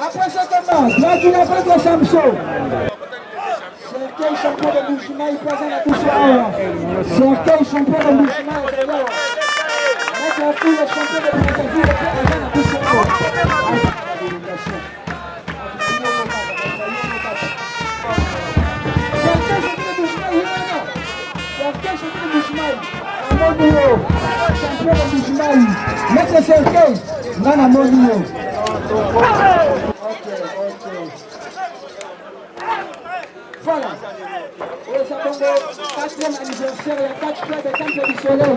Après ce combat, Dracula contre Samson. Cercueil champion de Bushima, il présente la touche à Cercueil champion de Bushima, il présente la touche à champion de Brazzaville, il présente la touche à Cercueil champion de Bushima, champion de Bushima, Maître Cercueil, Nana Monio. Voilà. Et ça tombe au 4e anniversaire, il y a 4 clubs de Temple du Soleil.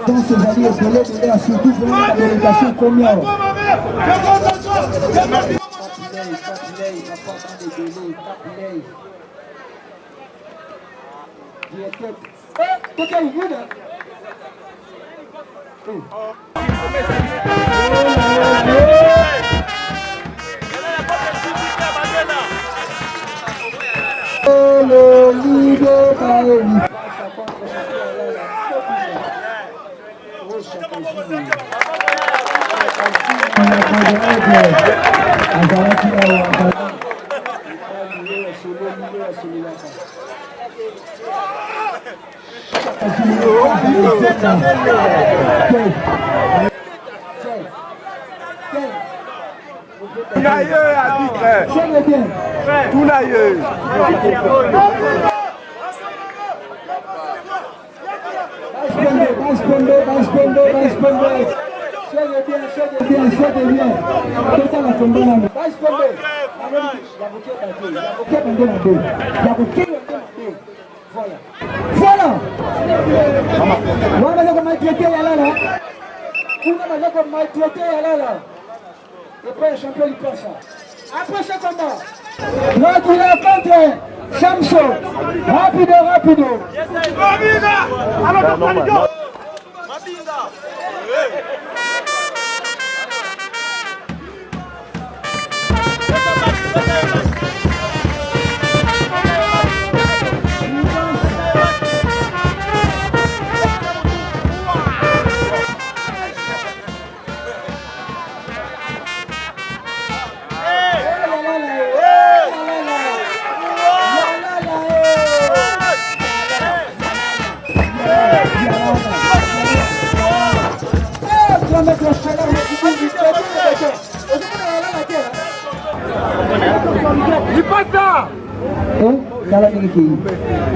Dans ces années, au Soleil, il y a surtout pour une communication combien? Voilà. Voilà comment maltraiter là. Comment maltraiter là. Et puis le champion il passe ça. Après ce combat, Dracula contre Samson. Rapido.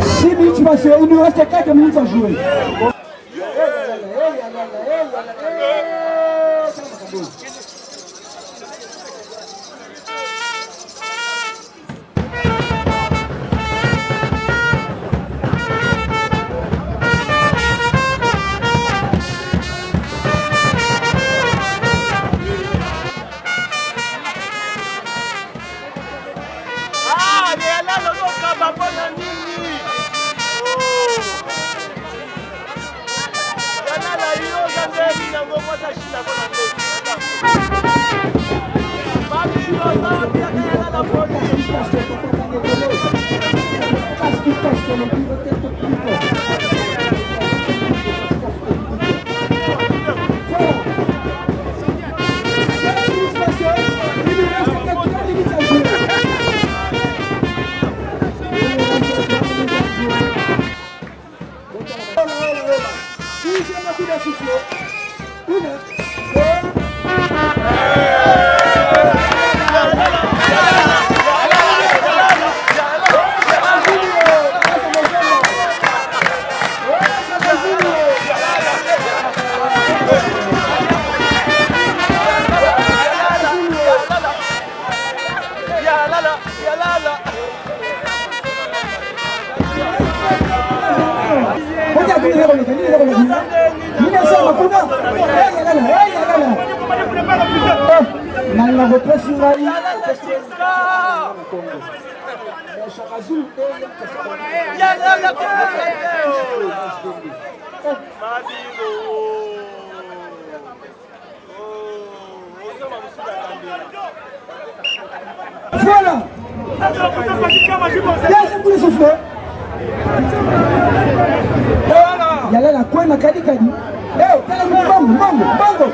Si minutes passées, il nous reste 4 minutes à jouer. Madino. Voilà. Deuxième coup de souffle. Voilà. Il y a là la coin, ma kadi. Eh, t'as le bongo.